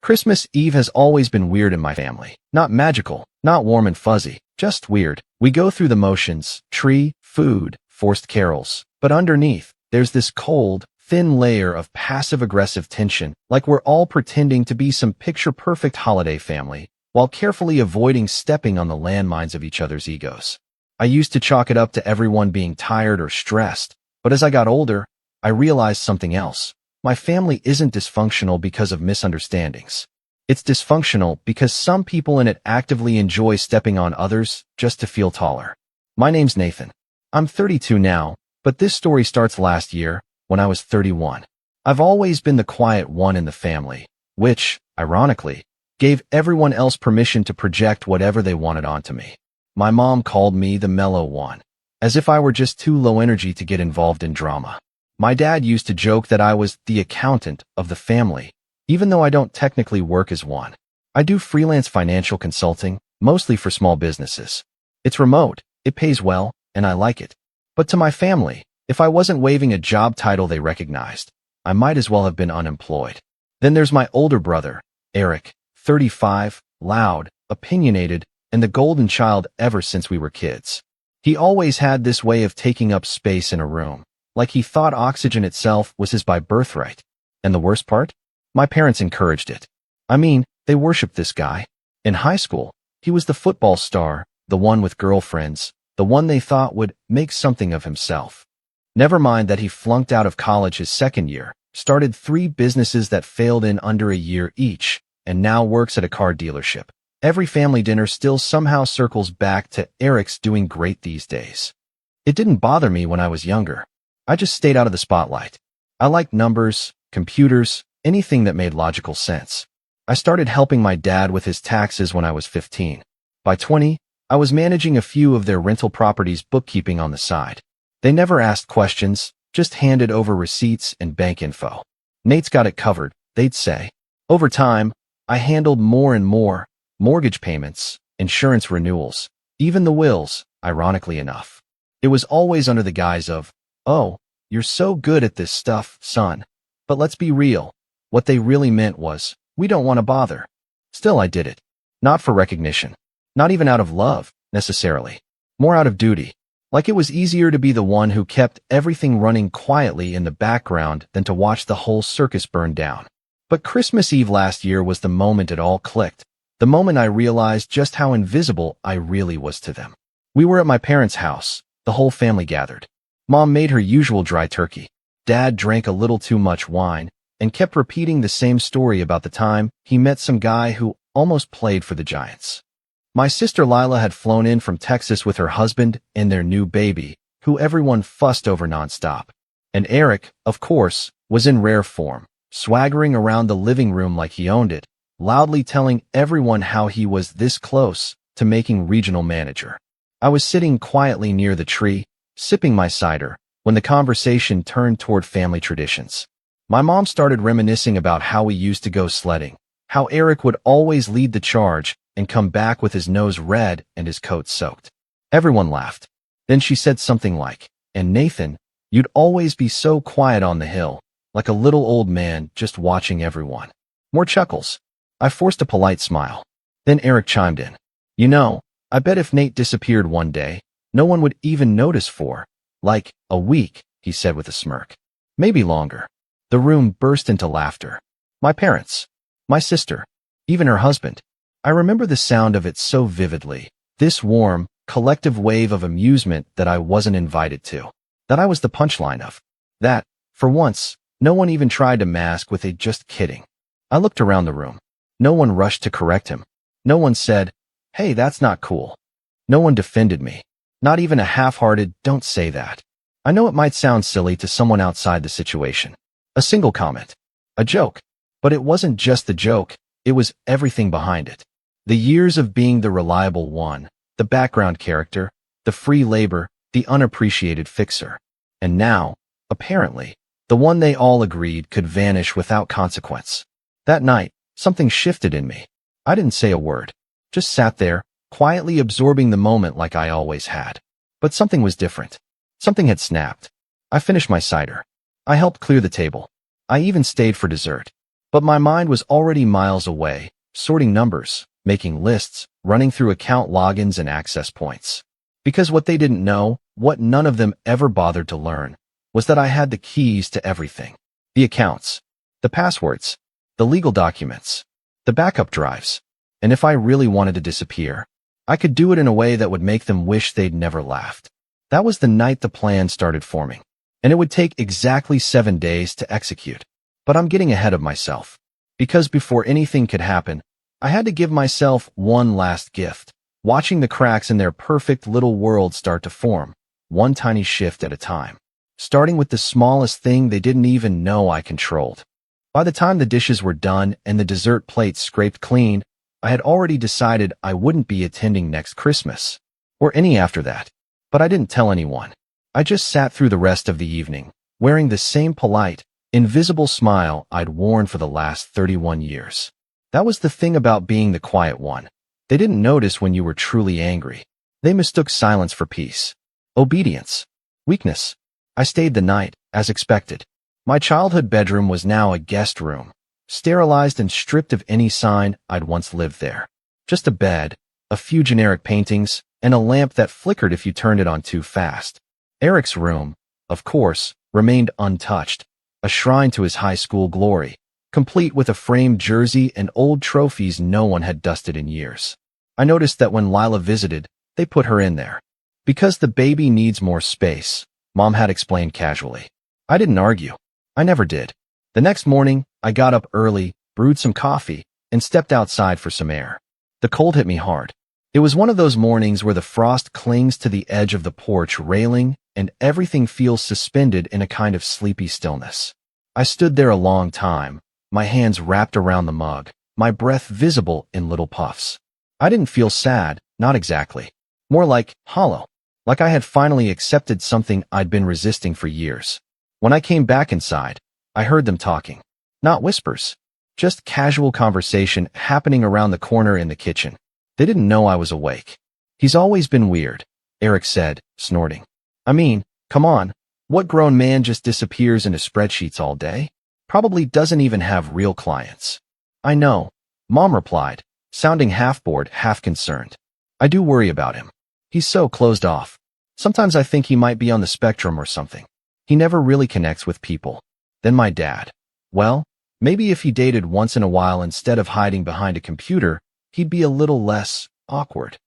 Christmas Eve has always been weird in my family. Not magical, not warm and fuzzy, just weird. We go through the motions, tree, food, forced carols. But underneath, there's this cold, thin layer of passive-aggressive tension, like we're all pretending to be some picture-perfect holiday family, while carefully avoiding stepping on the landmines of each other's egos. I used to chalk it up to everyone being tired or stressed, but as I got older, I realized something else. My family isn't dysfunctional because of misunderstandings. It's dysfunctional because some people in it actively enjoy stepping on others just to feel taller. My name's Nathan. I'm 32 now, but this story starts last year, when I was 31. I've always been the quiet one in the family, which, ironically, gave everyone else permission to project whatever they wanted onto me. My mom called me the mellow one, as if I were just too low energy to get involved in drama. My dad used to joke that I was the accountant of the family, even though I don't technically work as one. I do freelance financial consulting, mostly for small businesses. It's remote, it pays well, and I like it. But to my family, if I wasn't waving a job title they recognized, I might as well have been unemployed. Then there's my older brother, Eric, 35, loud, opinionated, and the golden child ever since we were kids. He always had this way of taking up space in a room, like he thought oxygen itself was his by birthright. And the worst part? My parents encouraged it. I mean, they worshipped this guy. In high school, he was the football star, the one with girlfriends, the one they thought would make something of himself. Never mind that he flunked out of college his second year, started 3 businesses that failed in under a year each, and now works at a car dealership. Every family dinner still somehow circles back to Eric's doing great these days. It didn't bother me when I was younger. I just stayed out of the spotlight. I liked numbers, computers, anything that made logical sense. I started helping my dad with his taxes when I was 15. By 20, I was managing a few of their rental properties' bookkeeping on the side. They never asked questions, just handed over receipts and bank info. Nate's got it covered, they'd say. Over time, I handled more and more, mortgage payments, insurance renewals, even the wills, ironically enough. It was always under the guise of, "Oh, you're so good at this stuff, son." But let's be real. What they really meant was, "We don't want to bother." Still, I did it. Not for recognition. Not even out of love, necessarily. More out of duty. Like it was easier to be the one who kept everything running quietly in the background than to watch the whole circus burn down. But Christmas Eve last year was the moment it all clicked. The moment I realized just how invisible I really was to them. We were at my parents' house. The whole family gathered. Mom made her usual dry turkey. Dad drank a little too much wine and kept repeating the same story about the time he met some guy who almost played for the Giants. My sister Lila had flown in from Texas with her husband and their new baby, who everyone fussed over nonstop. And Eric, of course, was in rare form, swaggering around the living room like he owned it, loudly telling everyone how he was this close to making regional manager. I was sitting quietly near the tree, sipping my cider, when the conversation turned toward family traditions. My mom started reminiscing about how we used to go sledding, how Eric would always lead the charge and come back with his nose red and his coat soaked. Everyone laughed. Then she said something like, "And Nathan, you'd always be so quiet on the hill, like a little old man just watching everyone." More chuckles. I forced a polite smile. Then Eric chimed in. "You know, I bet if Nate disappeared one day, no one would even notice for, like, a week," he said with a smirk. "Maybe longer." The room burst into laughter. My parents, my sister, even her husband. I remember the sound of it so vividly, this warm, collective wave of amusement that I wasn't invited to, that I was the punchline of, that, for once, no one even tried to mask with a "just kidding." I looked around the room. No one rushed to correct him. No one said, "Hey, that's not cool." No one defended me. Not even a half-hearted, "Don't say that." I know it might sound silly to someone outside the situation. A single comment. A joke. But it wasn't just the joke, it was everything behind it. The years of being the reliable one, the background character, the free labor, the unappreciated fixer. And now, apparently, the one they all agreed could vanish without consequence. That night, something shifted in me. I didn't say a word. Just sat there, quietly absorbing the moment like I always had. But something was different. Something had snapped. I finished my cider. I helped clear the table. I even stayed for dessert. But my mind was already miles away, sorting numbers, making lists, running through account logins and access points. Because what they didn't know, what none of them ever bothered to learn, was that I had the keys to everything. The accounts, the passwords, the legal documents, the backup drives. And if I really wanted to disappear, I could do it in a way that would make them wish they'd never laughed. That was the night the plan started forming, and it would take exactly 7 days to execute. But I'm getting ahead of myself, because before anything could happen, I had to give myself one last gift, watching the cracks in their perfect little world start to form, one tiny shift at a time, starting with the smallest thing they didn't even know I controlled. By the time the dishes were done and the dessert plates scraped clean, I had already decided I wouldn't be attending next Christmas, or any after that. But I didn't tell anyone. I just sat through the rest of the evening, wearing the same polite, invisible smile I'd worn for the last 31 years. That was the thing about being the quiet one. They didn't notice when you were truly angry. They mistook silence for peace, obedience, weakness. I stayed the night, as expected. My childhood bedroom was now a guest room, sterilized and stripped of any sign I'd once lived there. Just a bed, a few generic paintings, and a lamp that flickered if you turned it on too fast. Eric's room, of course, remained untouched, a shrine to his high school glory, complete with a framed jersey and old trophies no one had dusted in years. I noticed that when Lila visited, they put her in there. Because the baby needs more space, Mom had explained casually. I didn't argue. I never did. The next morning, I got up early, brewed some coffee, and stepped outside for some air. The cold hit me hard. It was one of those mornings where the frost clings to the edge of the porch railing and everything feels suspended in a kind of sleepy stillness. I stood there a long time, my hands wrapped around the mug, my breath visible in little puffs. I didn't feel sad, not exactly. More like hollow, like I had finally accepted something I'd been resisting for years. When I came back inside, I heard them talking. Not whispers, just casual conversation happening around the corner in the kitchen. They didn't know I was awake. He's always been weird, Eric said, snorting. I mean, come on, what grown man just disappears into spreadsheets all day? Probably doesn't even have real clients. I know, Mom replied, sounding half bored, half concerned. I do worry about him. He's so closed off. Sometimes I think he might be on the spectrum or something. He never really connects with people. Then my dad. Well, maybe if he dated once in a while instead of hiding behind a computer, he'd be a little less awkward.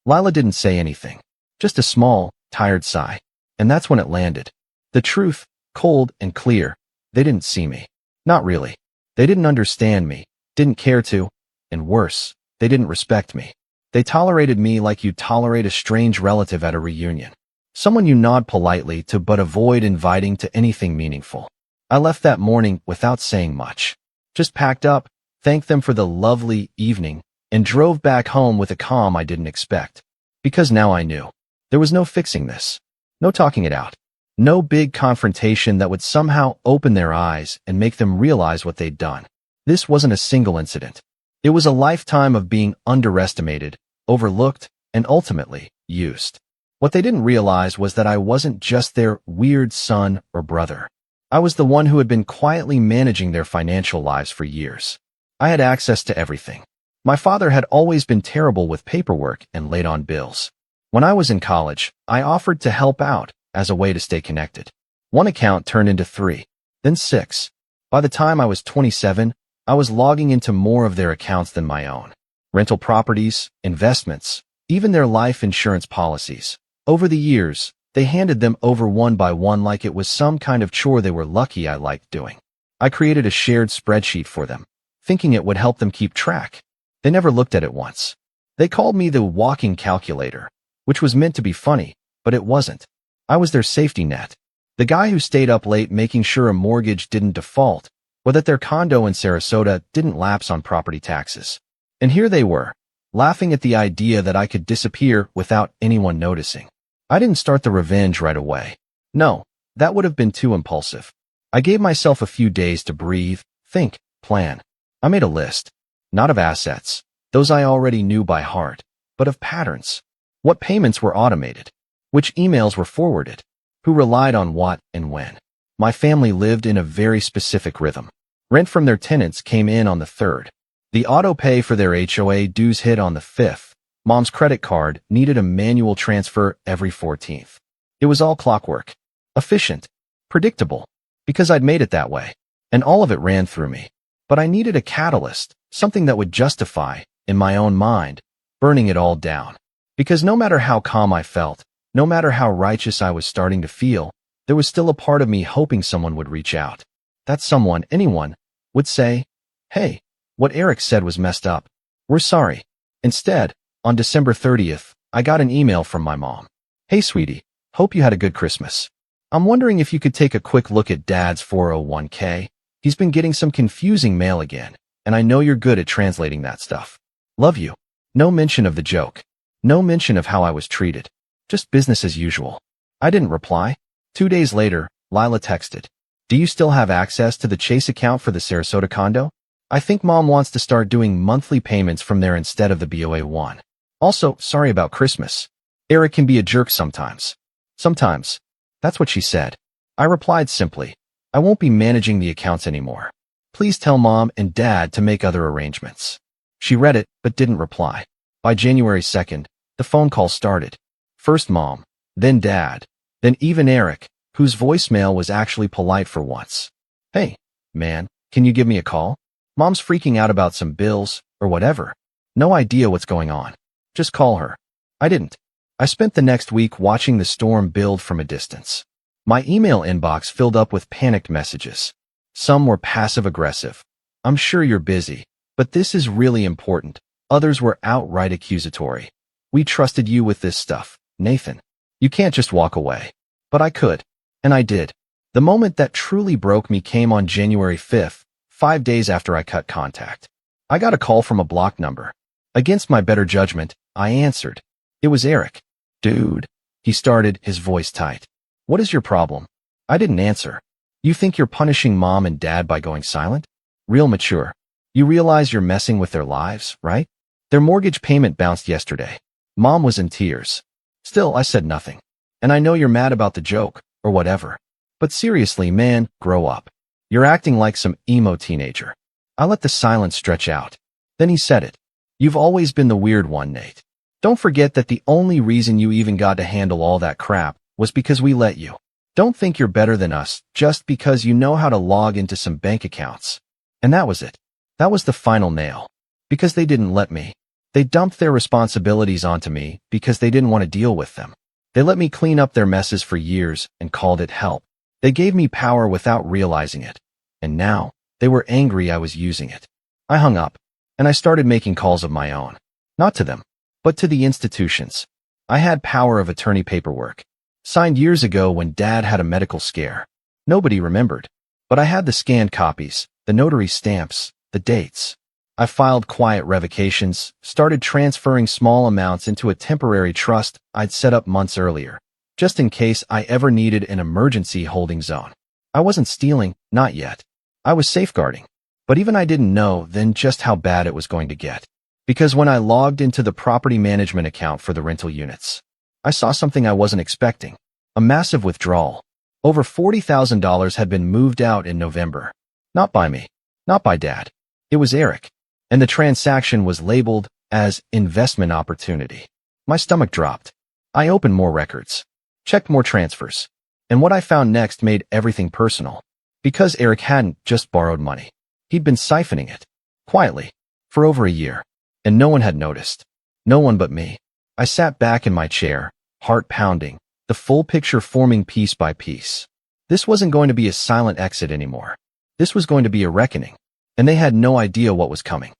Lila didn't say anything, just a small, tired sigh. And that's when it landed. The truth, cold and clear, they didn't see me. Not really. They didn't understand me, didn't care to, and worse, they didn't respect me. They tolerated me like you'd tolerate a strange relative at a reunion. Someone you nod politely to but avoid inviting to anything meaningful. I left that morning without saying much. Just packed up, thanked them for the lovely evening, and drove back home with a calm I didn't expect. Because now I knew. There was no fixing this. No talking it out. No big confrontation that would somehow open their eyes and make them realize what they'd done. This wasn't a single incident. It was a lifetime of being underestimated, overlooked, and ultimately used. What they didn't realize was that I wasn't just their weird son or brother. I was the one who had been quietly managing their financial lives for years. I had access to everything. My father had always been terrible with paperwork and late on bills. When I was in college, I offered to help out as a way to stay connected. One account turned into 3, then 6. By the time I was 27, I was logging into more of their accounts than my own. Rental properties, investments, even their life insurance policies. Over the years, they handed them over one by one like it was some kind of chore they were lucky I liked doing. I created a shared spreadsheet for them, thinking it would help them keep track. They never looked at it once. They called me the walking calculator, which was meant to be funny, but it wasn't. I was their safety net. The guy who stayed up late making sure a mortgage didn't default, or that their condo in Sarasota didn't lapse on property taxes. And here they were, laughing at the idea that I could disappear without anyone noticing. I didn't start the revenge right away. No, that would have been too impulsive. I gave myself a few days to breathe, think, plan. I made a list. Not of assets, those I already knew by heart, but of patterns. What payments were automated? Which emails were forwarded? Who relied on what and when? My family lived in a very specific rhythm. Rent from their tenants came in on the 3rd. The auto pay for their HOA dues hit on the 5th. Mom's credit card needed a manual transfer every 14th. It was all clockwork. Efficient. Predictable. Because I'd made it that way. And all of it ran through me. But I needed a catalyst, something that would justify, in my own mind, burning it all down. Because no matter how calm I felt, no matter how righteous I was starting to feel, there was still a part of me hoping someone would reach out. That someone, anyone, would say, "Hey, what Eric said was messed up. We're sorry." Instead, on December 30th, I got an email from my mom. "Hey, sweetie, hope you had a good Christmas. I'm wondering if you could take a quick look at Dad's 401k. He's been getting some confusing mail again, and I know you're good at translating that stuff. Love you." No mention of the joke. No mention of how I was treated. Just business as usual. I didn't reply. 2 days later, Lila texted, "Do you still have access to the Chase account for the Sarasota condo? I think Mom wants to start doing monthly payments from there instead of the BOA one. Also, sorry about Christmas. Eric can be a jerk sometimes." Sometimes. That's what she said. I replied simply, "I won't be managing the accounts anymore. Please tell Mom and Dad to make other arrangements." She read it, but didn't reply. By January 2nd, the phone call started. First Mom, then Dad, then even Eric, whose voicemail was actually polite for once. "Hey, man, can you give me a call? Mom's freaking out about some bills, or whatever. No idea what's going on. Just call her." I didn't. I spent the next week watching the storm build from a distance. My email inbox filled up with panicked messages. Some were passive-aggressive. "I'm sure you're busy, but this is really important." Others were outright accusatory. "We trusted you with this stuff, Nathan. You can't just walk away." But I could. And I did. The moment that truly broke me came on January 5th, 5 days after I cut contact. I got a call from a blocked number. Against my better judgment, I answered. It was Eric. "Dude," he started, his voice tight. "What is your problem?" I didn't answer. "You think you're punishing Mom and Dad by going silent? Real mature. You realize you're messing with their lives, right? Their mortgage payment bounced yesterday." Mom was in tears. Still, I said nothing. "And I know you're mad about the joke, or whatever. But seriously, man, grow up. You're acting like some emo teenager." I let the silence stretch out. Then he said it. "You've always been the weird one, Nate. Don't forget that the only reason you even got to handle all that crap was because we let you. Don't think you're better than us just because you know how to log into some bank accounts." And that was it. That was the final nail. Because they didn't let me. They dumped their responsibilities onto me because they didn't want to deal with them. They let me clean up their messes for years and called it help. They gave me power without realizing it. And now, they were angry I was using it. I hung up, and I started making calls of my own. Not to them, but to the institutions. I had power of attorney paperwork. Signed years ago when Dad had a medical scare. Nobody remembered. But I had the scanned copies, the notary stamps, the dates. I filed quiet revocations, started transferring small amounts into a temporary trust I'd set up months earlier, just in case I ever needed an emergency holding zone. I wasn't stealing, not yet. I was safeguarding. But even I didn't know then just how bad it was going to get. Because when I logged into the property management account for the rental units, I saw something I wasn't expecting. A massive withdrawal. Over $40,000 had been moved out in November. Not by me. Not by Dad. It was Eric. And the transaction was labeled as investment opportunity. My stomach dropped. I opened more records. Checked more transfers. And what I found next made everything personal. Because Eric hadn't just borrowed money. He'd been siphoning it. Quietly. For over a year. And no one had noticed. No one but me. I sat back in my chair, heart pounding, the full picture forming piece by piece. This wasn't going to be a silent exit anymore. This was going to be a reckoning. And they had no idea what was coming.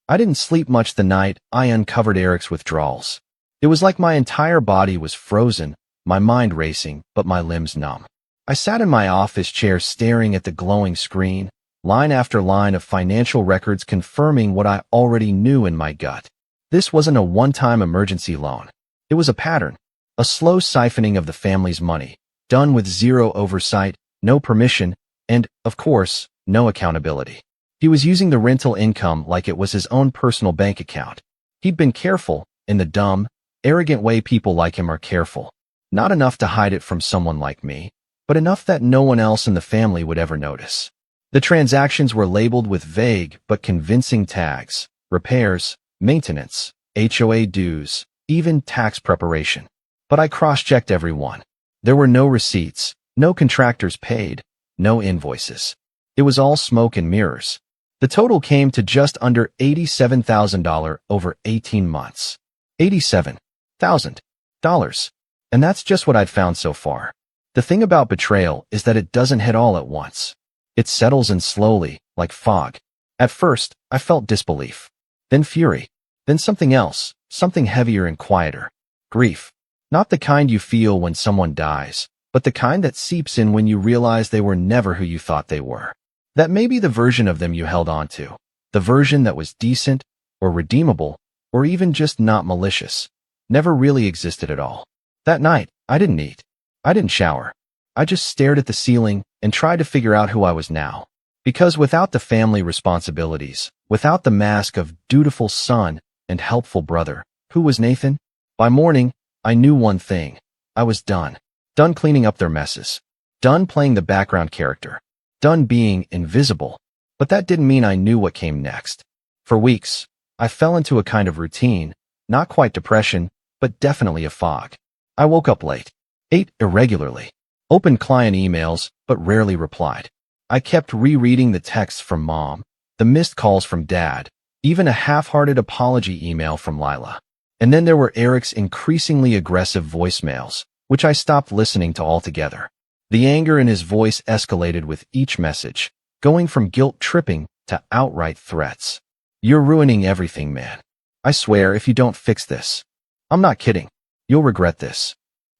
I didn't sleep much the night I uncovered Eric's withdrawals. It was like my entire body was frozen, my mind racing, but my limbs numb. I sat in my office chair staring at the glowing screen, line after line of financial records confirming what I already knew in my gut. This wasn't a one-time emergency loan. It was a pattern, a slow siphoning of the family's money, done with zero oversight, no permission, and, of course, no accountability. He was using the rental income like it was his own personal bank account. He'd been careful, in the dumb, arrogant way people like him are careful. Not enough to hide it from someone like me, but enough that no one else in the family would ever notice. The transactions were labeled with vague but convincing tags: repairs, maintenance, HOA dues, even tax preparation. But I cross-checked every one. There were no receipts, no contractors paid, no invoices. It was all smoke and mirrors. The total came to just under $87,000 over 18 months. $87,000. And that's just what I'd found so far. The thing about betrayal is that it doesn't hit all at once. It settles in slowly, like fog. At first, I felt disbelief. Then fury. Then something else, something heavier and quieter. Grief. Not the kind you feel when someone dies, but the kind that seeps in when you realize they were never who you thought they were. That maybe the version of them you held on to, the version that was decent, or redeemable, or even just not malicious, never really existed at all. That night, I didn't eat. I didn't shower. I just stared at the ceiling and tried to figure out who I was now. Because without the family responsibilities, without the mask of dutiful son and helpful brother, who was Nathan? By morning, I knew one thing. I was done. Done cleaning up their messes. Done playing the background character. Done being invisible. But that didn't mean I knew what came next. For weeks, I fell into a kind of routine, not quite depression, but definitely a fog. I woke up late, ate irregularly, opened client emails, but rarely replied. I kept rereading the texts from mom, the missed calls from dad, even a half-hearted apology email from Lila. And then there were Eric's increasingly aggressive voicemails, which I stopped listening to altogether. The anger in his voice escalated with each message, going from guilt-tripping to outright threats. "You're ruining everything, man. I swear if you don't fix this. I'm not kidding. You'll regret this."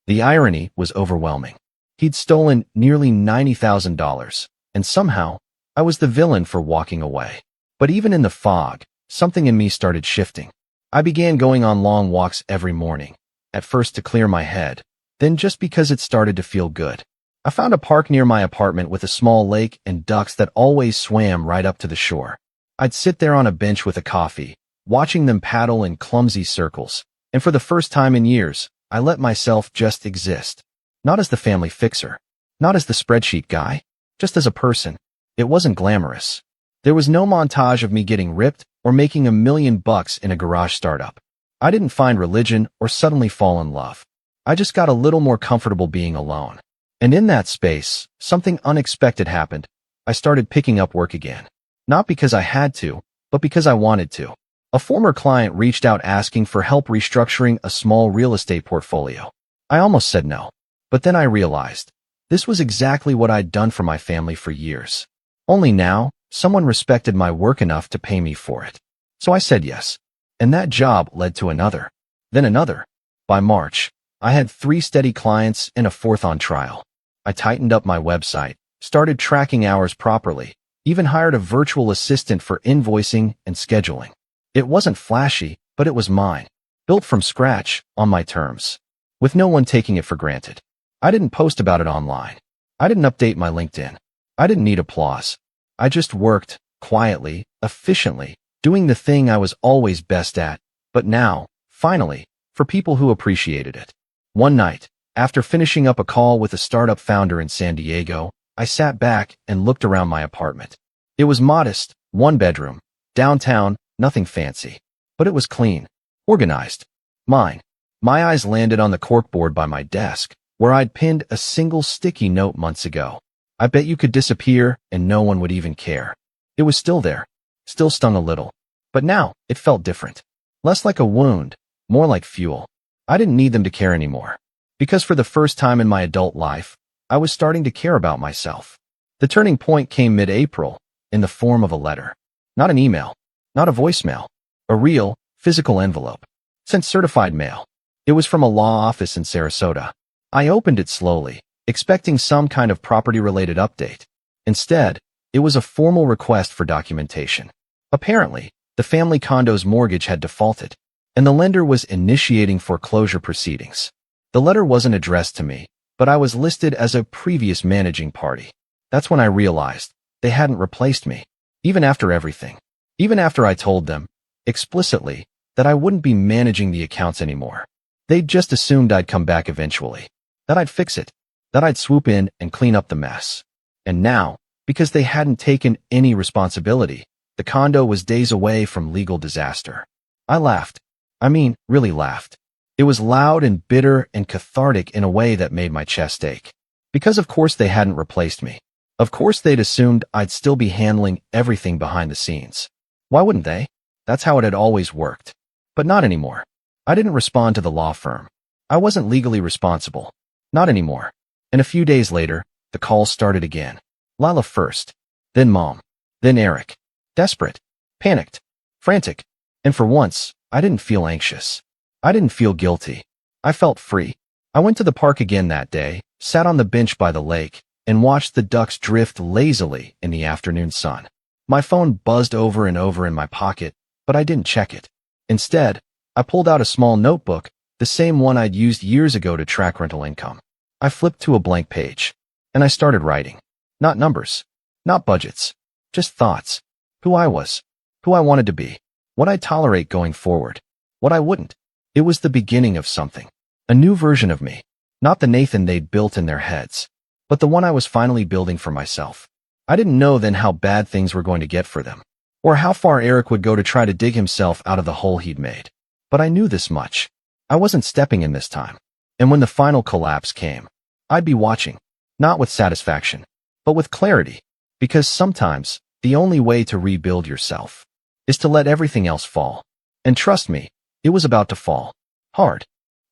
The irony was overwhelming. He'd stolen nearly $90,000, and somehow, I was the villain for walking away. But even in the fog, something in me started shifting. I began going on long walks every morning, at first to clear my head, then just because it started to feel good. I found a park near my apartment with a small lake and ducks that always swam right up to the shore. I'd sit there on a bench with a coffee, watching them paddle in clumsy circles, and for the first time in years, I let myself just exist. Not as the family fixer, not as the spreadsheet guy, just as a person. It wasn't glamorous. There was no montage of me getting ripped or making $1 million in a garage startup. I didn't find religion or suddenly fall in love. I just got a little more comfortable being alone. And in that space, something unexpected happened. I started picking up work again. Not because I had to, but because I wanted to. A former client reached out asking for help restructuring a small real estate portfolio. I almost said no. But then I realized, this was exactly what I'd done for my family for years. Only now, someone respected my work enough to pay me for it. So I said yes. And that job led to another. Then another. By March, I had 3 steady clients and a 4th on trial. I tightened up my website, started tracking hours properly, even hired a virtual assistant for invoicing and scheduling. It wasn't flashy, but it was mine. Built from scratch, on my terms. With no one taking it for granted. I didn't post about it online. I didn't update my LinkedIn. I didn't need applause. I just worked, quietly, efficiently, doing the thing I was always best at, but now, finally, for people who appreciated it. One night, after finishing up a call with a startup founder in San Diego, I sat back and looked around my apartment. It was modest, 1 bedroom, downtown, nothing fancy. But it was clean, organized. Mine. My eyes landed on the corkboard by my desk, where I'd pinned a single sticky note months ago. I bet you could disappear and no one would even care. It was still there, still stung a little. But now, it felt different. Less like a wound, more like fuel. I didn't need them to care anymore. Because for the first time in my adult life, I was starting to care about myself. The turning point came mid-April, in the form of a letter. Not an email, not a voicemail, a real, physical envelope. Sent certified mail. It was from a law office in Sarasota. I opened it slowly, expecting some kind of property-related update. Instead, it was a formal request for documentation. Apparently, the family condo's mortgage had defaulted, and the lender was initiating foreclosure proceedings. The letter wasn't addressed to me, but I was listed as a previous managing party. That's when I realized they hadn't replaced me, even after everything. Even after I told them, explicitly, that I wouldn't be managing the accounts anymore. They'd just assumed I'd come back eventually, that I'd fix it, that I'd swoop in and clean up the mess. And now, because they hadn't taken any responsibility. The condo was days away from legal disaster. I laughed. I mean, really laughed. It was loud and bitter and cathartic in a way that made my chest ache. Because of course they hadn't replaced me. Of course they'd assumed I'd still be handling everything behind the scenes. Why wouldn't they? That's how it had always worked. But not anymore. I didn't respond to the law firm. I wasn't legally responsible. Not anymore. And a few days later, the calls started again. Lila first, then Mom, then Eric. Desperate, panicked, frantic. And for once, I didn't feel anxious. I didn't feel guilty. I felt free. I went to the park again that day, sat on the bench by the lake, and watched the ducks drift lazily in the afternoon sun. My phone buzzed over and over in my pocket, but I didn't check it. Instead, I pulled out a small notebook, the same one I'd used years ago to track rental income. I flipped to a blank page, and I started writing. Not numbers, not budgets, just thoughts. Who I was, who I wanted to be, what I'd tolerate going forward, what I wouldn't. It was the beginning of something. A new version of me. Not the Nathan they'd built in their heads, but the one I was finally building for myself. I didn't know then how bad things were going to get for them, or how far Eric would go to try to dig himself out of the hole he'd made. But I knew this much. I wasn't stepping in this time. And when the final collapse came, I'd be watching, not with satisfaction, but with clarity. Because sometimes, the only way to rebuild yourself is to let everything else fall. And trust me, it was about to fall. Hard.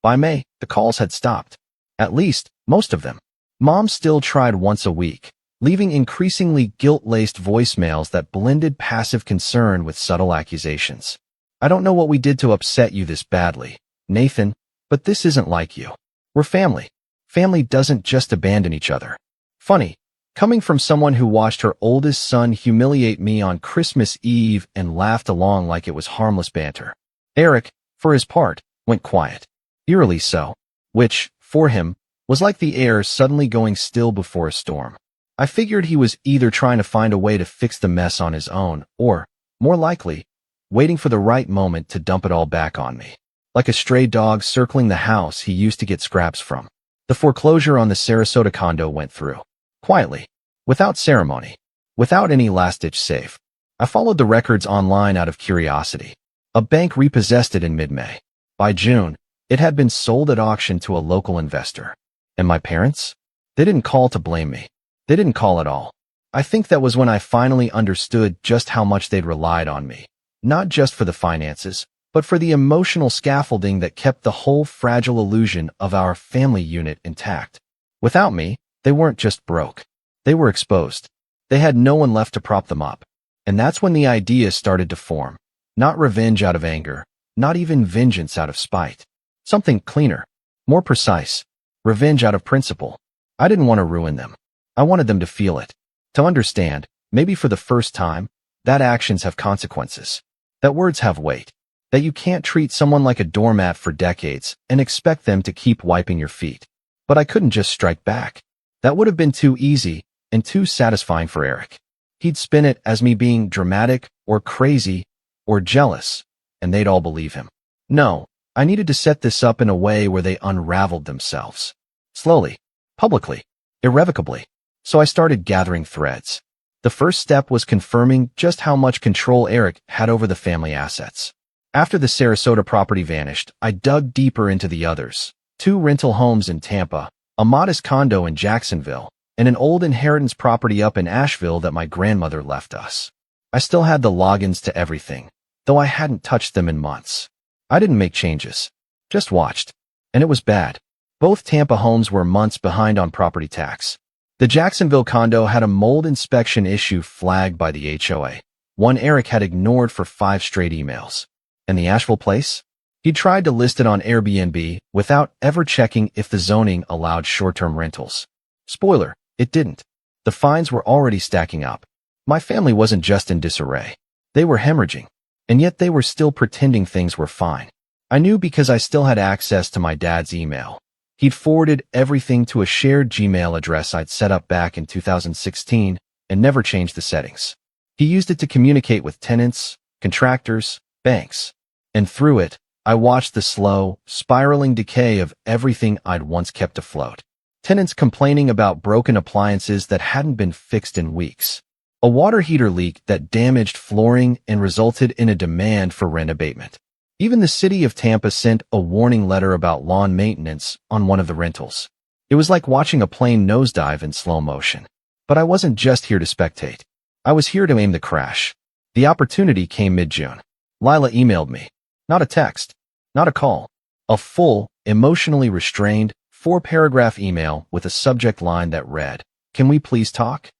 By May, the calls had stopped. At least, most of them. Mom still tried once a week, leaving increasingly guilt-laced voicemails that blended passive concern with subtle accusations. I don't know what we did to upset you this badly, Nathan, but this isn't like you. We're family. Family doesn't just abandon each other. Funny, coming from someone who watched her oldest son humiliate me on Christmas Eve and laughed along like it was harmless banter. Eric, for his part, went quiet. Eerily so. Which, for him, was like the air suddenly going still before a storm. I figured he was either trying to find a way to fix the mess on his own, or, more likely, waiting for the right moment to dump it all back on me. Like a stray dog circling the house he used to get scraps from. The foreclosure on the Sarasota condo went through. Quietly. Without ceremony. Without any last-ditch save. I followed the records online out of curiosity. A bank repossessed it in mid-May. By June, it had been sold at auction to a local investor. And my parents? They didn't call to blame me. They didn't call at all. I think that was when I finally understood just how much they'd relied on me. Not just for the finances, but for the emotional scaffolding that kept the whole fragile illusion of our family unit intact. Without me, they weren't just broke. They were exposed. They had no one left to prop them up. And that's when the idea started to form. Not revenge out of anger, not even vengeance out of spite. Something cleaner, more precise. Revenge out of principle. I didn't want to ruin them. I wanted them to feel it. To understand, maybe for the first time, that actions have consequences. That words have weight. That you can't treat someone like a doormat for decades and expect them to keep wiping your feet. But I couldn't just strike back. That would have been too easy and too satisfying for Eric. He'd spin it as me being dramatic or crazy or jealous, and they'd all believe him. No, I needed to set this up in a way where they unraveled themselves. Slowly, publicly, irrevocably. So I started gathering threads. The first step was confirming just how much control Eric had over the family assets. After the Sarasota property vanished, I dug deeper into the others. 2 rental homes in Tampa, a modest condo in Jacksonville, and an old inheritance property up in Asheville that my grandmother left us. I still had the logins to everything, though I hadn't touched them in months. I didn't make changes, just watched. And it was bad. Both Tampa homes were months behind on property tax. The Jacksonville condo had a mold inspection issue flagged by the HOA, one Eric had ignored for 5 straight emails. And the Asheville place? He tried to list it on Airbnb without ever checking if the zoning allowed short-term rentals. Spoiler, it didn't. The fines were already stacking up. My family wasn't just in disarray. They were hemorrhaging. And yet they were still pretending things were fine. I knew because I still had access to my dad's email. He'd forwarded everything to a shared Gmail address I'd set up back in 2016 and never changed the settings. He used it to communicate with tenants, contractors, banks. And through it, I watched the slow, spiraling decay of everything I'd once kept afloat. Tenants complaining about broken appliances that hadn't been fixed in weeks. A water heater leak that damaged flooring and resulted in a demand for rent abatement. Even the city of Tampa sent a warning letter about lawn maintenance on one of the rentals. It was like watching a plane nosedive in slow motion. But I wasn't just here to spectate. I was here to aim the crash. The opportunity came mid-June. Lila emailed me. Not a text. Not a call. A full, emotionally restrained, 4-paragraph email with a subject line that read, "Can we please talk?"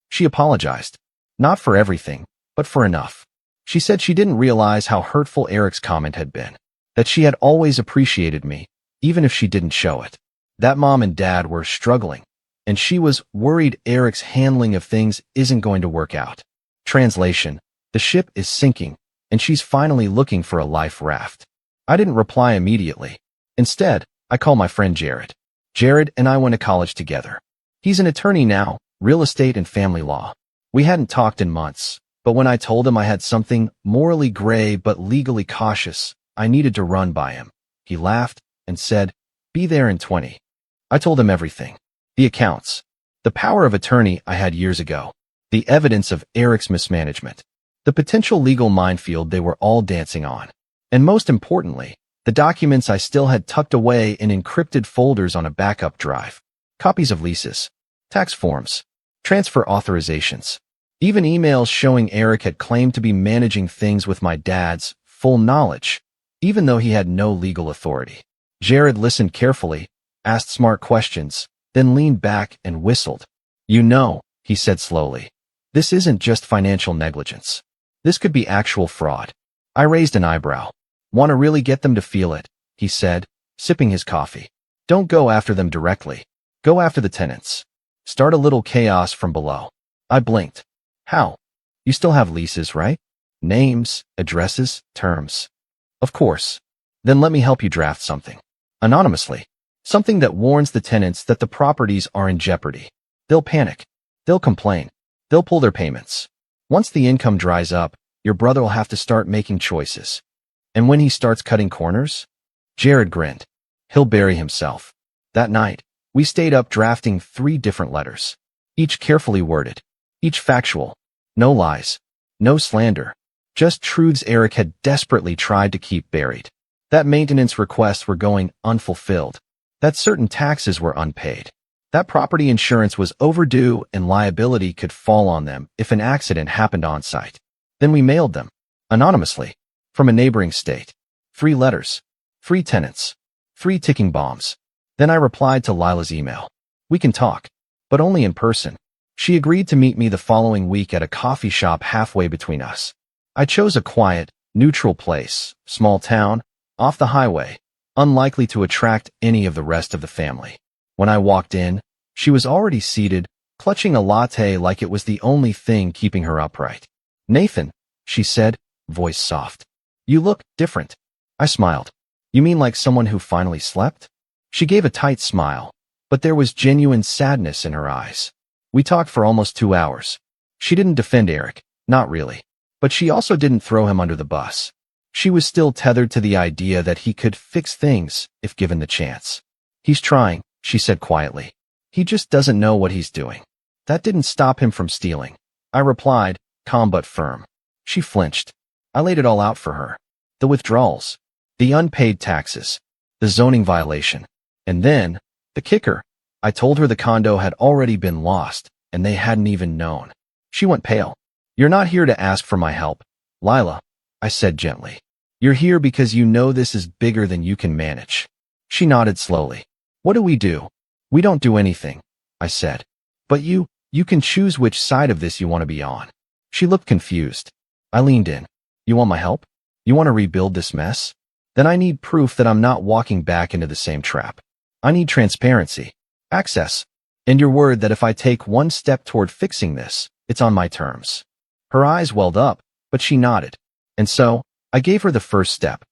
She apologized. Not for everything, but for enough. She said she didn't realize how hurtful Eric's comment had been. That she had always appreciated me, even if she didn't show it. That mom and dad were struggling, and she was worried Eric's handling of things isn't going to work out. Translation: the ship is sinking, and she's finally looking for a life raft. I didn't reply immediately. Instead, I called my friend Jared. Jared and I went to college together. He's an attorney now, real estate and family law. We hadn't talked in months, but when I told him I had something morally gray but legally cautious I needed to run by him, he laughed and said, "Be there in 20. I told him everything. The accounts. The power of attorney I had years ago. The evidence of Eric's mismanagement. The potential legal minefield they were all dancing on. And most importantly, the documents I still had tucked away in encrypted folders on a backup drive. Copies of leases, tax forms, transfer authorizations, even emails showing Eric had claimed to be managing things with my dad's full knowledge, even though he had no legal authority. Jared listened carefully, asked smart questions, then leaned back and whistled. "You know," he said slowly, "this isn't just financial negligence. This could be actual fraud." I raised an eyebrow. "Want to really get them to feel it," he said, sipping his coffee. "Don't go after them directly. Go after the tenants. Start a little chaos from below." I blinked. "How? You still have leases, right? Names, addresses, terms." "Of course." "Then let me help you draft something. Anonymously. Something that warns the tenants that the properties are in jeopardy. They'll panic. They'll complain. They'll pull their payments. Once the income dries up, your brother will have to start making choices. And when he starts cutting corners?" Jared grinned. "He'll bury himself." That night, we stayed up drafting 3 different letters. Each carefully worded. Each factual. No lies. No slander. Just truths Eric had desperately tried to keep buried. That maintenance requests were going unfulfilled. That certain taxes were unpaid. That property insurance was overdue and liability could fall on them if an accident happened on site. Then we mailed them. Anonymously. From a neighboring state. 3 letters. 3 tenants. 3 ticking bombs. Then I replied to Lila's email. "We can talk. But only in person." She agreed to meet me the following week at a coffee shop halfway between us. I chose a quiet, neutral place, small town, off the highway, unlikely to attract any of the rest of the family. When I walked in, she was already seated, clutching a latte like it was the only thing keeping her upright. "Nathan," she said, voice soft. "You look different." I smiled. "You mean like someone who finally slept?" She gave a tight smile, but there was genuine sadness in her eyes. We talked for almost 2 hours. She didn't defend Eric, not really. But she also didn't throw him under the bus. She was still tethered to the idea that he could fix things if given the chance. "He's trying," she said quietly. "He just doesn't know what he's doing." That didn't stop him from stealing. I replied, calm but firm. She flinched. I laid it all out for her. The withdrawals, the unpaid taxes, the zoning violation, and then, the kicker. I told her the condo had already been lost, and they hadn't even known. She went pale. "You're not here to ask for my help, Lila," I said gently. "You're here because you know this is bigger than you can manage." She nodded slowly. "What do? We don't do anything," I said. "But you can choose which side of this you want to be on." She looked confused. I leaned in. "You want my help? You want to rebuild this mess? Then I need proof that I'm not walking back into the same trap. I need transparency. Access. And your word that if I take one step toward fixing this, it's on my terms." Her eyes welled up, but she nodded. And so, I gave her the first step.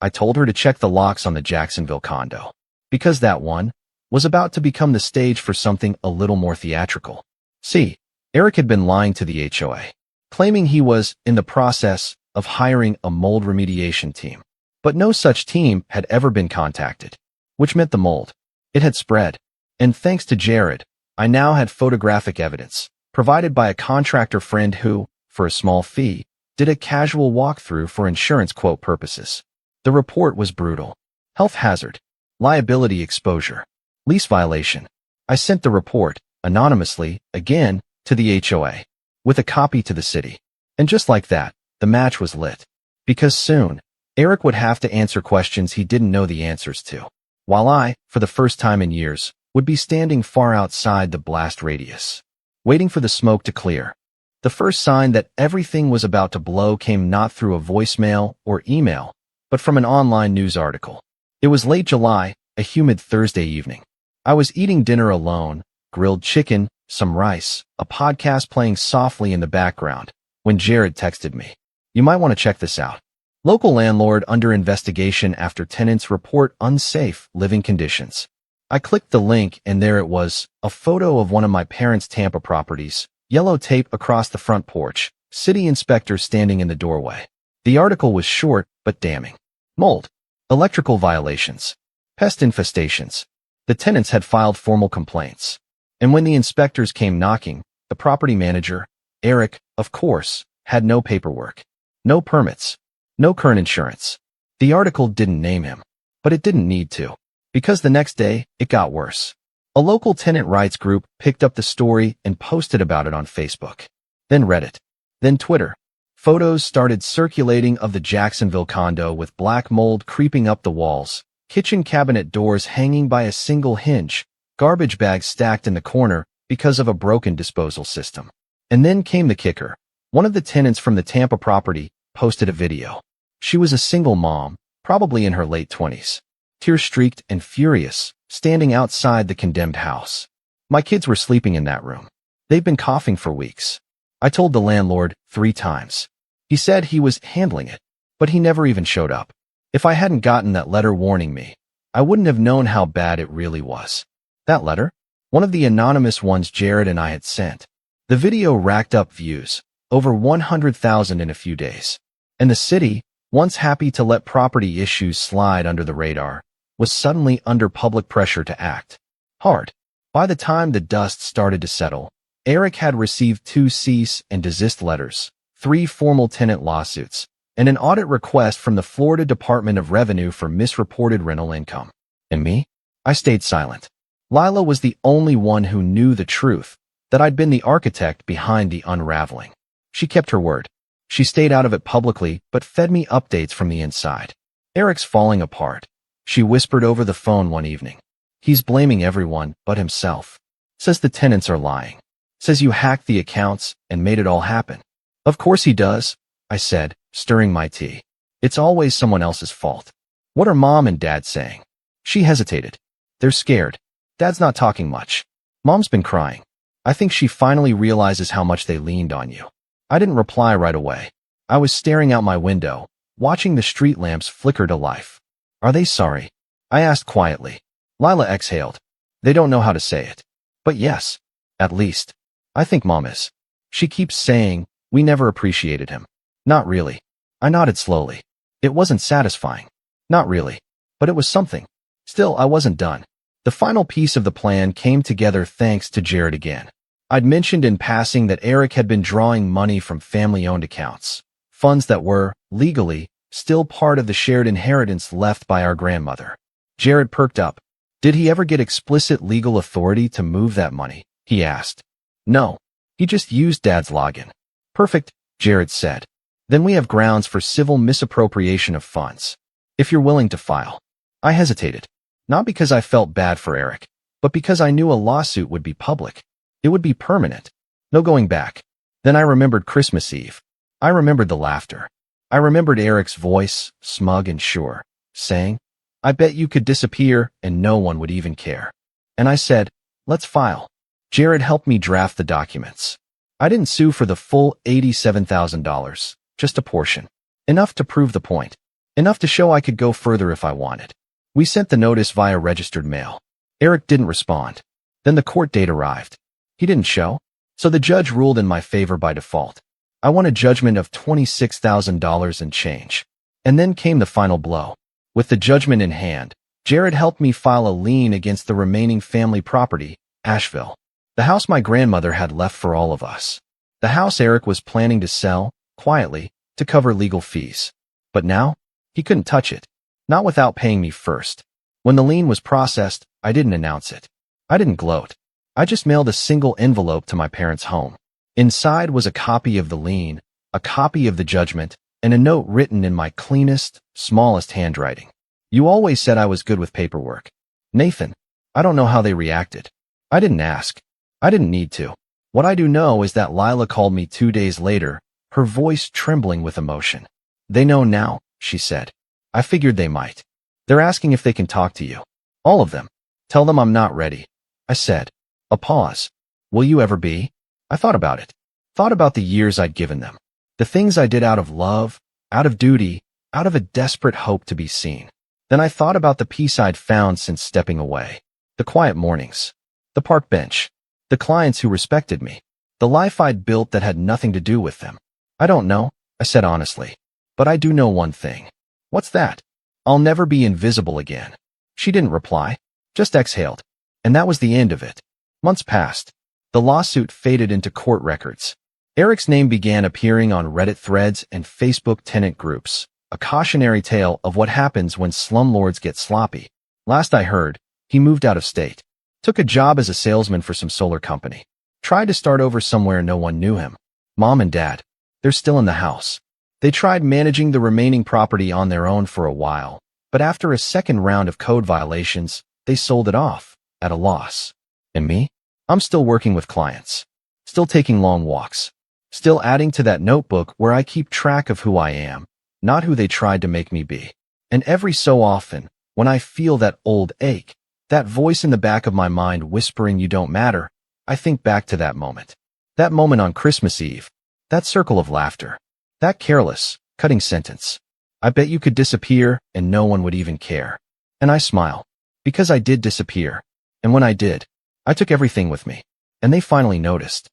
I told her to check the locks on the Jacksonville condo. Because that one was about to become the stage for something a little more theatrical. See, Eric had been lying to the HOA, claiming he was in the process of hiring a mold remediation team. But no such team had ever been contacted, which meant the mold. It had spread. And thanks to Jared, I now had photographic evidence, provided by a contractor friend who, for a small fee, did a casual walkthrough for insurance quote purposes. The report was brutal. Health hazard, liability exposure, lease violation. I sent the report, anonymously, again, to the HOA, with a copy to the city. And just like that, the match was lit. Because soon, Eric would have to answer questions he didn't know the answers to, while I, for the first time in years, would be standing far outside the blast radius, waiting for the smoke to clear. The first sign that everything was about to blow came not through a voicemail or email, but from an online news article. It was late July, a humid Thursday evening. I was eating dinner alone, grilled chicken, some rice, a podcast playing softly in the background, when Jared texted me. You might want to check this out. Local landlord under investigation after tenants report unsafe living conditions. I clicked the link and there it was, a photo of one of my parents' Tampa properties, yellow tape across the front porch, city inspector standing in the doorway. The article was short but damning. Mold, electrical violations, pest infestations. The tenants had filed formal complaints. And when the inspectors came knocking, the property manager, Eric, of course, had no paperwork, no permits, no current insurance. The article didn't name him, but it didn't need to, because the next day, it got worse. A local tenant rights group picked up the story and posted about it on Facebook. Then Reddit. Then Twitter. Photos started circulating of the Jacksonville condo with black mold creeping up the walls, kitchen cabinet doors hanging by a single hinge, garbage bags stacked in the corner because of a broken disposal system. And then came the kicker. One of the tenants from the Tampa property posted a video. She was a single mom, probably in her late 20s, tear-streaked and furious, standing outside the condemned house. My kids were sleeping in that room. They've been coughing for weeks. I told the landlord 3 times. He said he was handling it, but he never even showed up. If I hadn't gotten that letter warning me, I wouldn't have known how bad it really was. That letter? One of the anonymous ones Jared and I had sent. The video racked up views, over 100,000 in a few days. And the city, once happy to let property issues slide under the radar, was suddenly under public pressure to act hard. By the time the dust started to settle, Eric had received 2 cease and desist letters, 3 formal tenant lawsuits, and an audit request from the Florida Department of Revenue for misreported rental income. And me? I stayed silent. Lila was the only one who knew the truth, that I'd been the architect behind the unraveling. She kept her word. She stayed out of it publicly, but fed me updates from the inside. Eric's falling apart. She whispered over the phone one evening. He's blaming everyone but himself. Says the tenants are lying. Says you hacked the accounts and made it all happen. Of course he does, I said, stirring my tea. It's always someone else's fault. What are Mom and Dad saying? She hesitated. They're scared. Dad's not talking much. Mom's been crying. I think she finally realizes how much they leaned on you. I didn't reply right away. I was staring out my window, watching the street lamps flicker to life. Are they sorry? I asked quietly. Lila exhaled. They don't know how to say it. But yes, at least. I think Mom is. She keeps saying, we never appreciated him. Not really. I nodded slowly. It wasn't satisfying. Not really. But it was something. Still, I wasn't done. The final piece of the plan came together thanks to Jared again. I'd mentioned in passing that Eric had been drawing money from family-owned accounts, funds that were, legally, still part of the shared inheritance left by our grandmother. Jared perked up. Did he ever get explicit legal authority to move that money? He asked. No. He just used Dad's login. Perfect, Jared said. Then we have grounds for civil misappropriation of funds. If you're willing to file. I hesitated. Not because I felt bad for Eric, but because I knew a lawsuit would be public. It would be permanent. No going back. Then I remembered Christmas Eve. I remembered the laughter. I remembered Eric's voice, smug and sure, saying, I bet you could disappear and no one would even care. And I said, let's file. Jared helped me draft the documents. I didn't sue for the full $87,000, just a portion. Enough to prove the point. Enough to show I could go further if I wanted. We sent the notice via registered mail. Eric didn't respond. Then the court date arrived. He didn't show, so the judge ruled in my favor by default. I won a judgment of $26,000 and change. And then came the final blow. With the judgment in hand, Jared helped me file a lien against the remaining family property, Asheville. The house my grandmother had left for all of us. The house Eric was planning to sell, quietly, to cover legal fees. But now, he couldn't touch it. Not without paying me first. When the lien was processed, I didn't announce it. I didn't gloat. I just mailed a single envelope to my parents' home. Inside was a copy of the lien, a copy of the judgment, and a note written in my cleanest, smallest handwriting. You always said I was good with paperwork. Nathan, I don't know how they reacted. I didn't ask. I didn't need to. What I do know is that Lila called me 2 days later, her voice trembling with emotion. They know now, she said. I figured they might. They're asking if they can talk to you. All of them. Tell them I'm not ready. I said. A pause. Will you ever be? I thought about it. Thought about the years I'd given them. The things I did out of love, out of duty, out of a desperate hope to be seen. Then I thought about the peace I'd found since stepping away. The quiet mornings. The park bench. The clients who respected me. The life I'd built that had nothing to do with them. I don't know, I said honestly. But I do know one thing. What's that? I'll never be invisible again. She didn't reply. Just exhaled. And that was the end of it. Months passed. The lawsuit faded into court records. Eric's name began appearing on Reddit threads and Facebook tenant groups, a cautionary tale of what happens when slumlords get sloppy. Last I heard, he moved out of state. Took a job as a salesman for some solar company. Tried to start over somewhere no one knew him. Mom and Dad, they're still in the house. They tried managing the remaining property on their own for a while, but after a second round of code violations, they sold it off, at a loss. And me? I'm still working with clients. Still taking long walks. Still adding to that notebook where I keep track of who I am, not who they tried to make me be. And every so often, when I feel that old ache, that voice in the back of my mind whispering you don't matter, I think back to that moment. That moment on Christmas Eve. That circle of laughter. That careless, cutting sentence. I bet you could disappear and no one would even care. And I smile. Because I did disappear. And when I did, I took everything with me. And they finally noticed.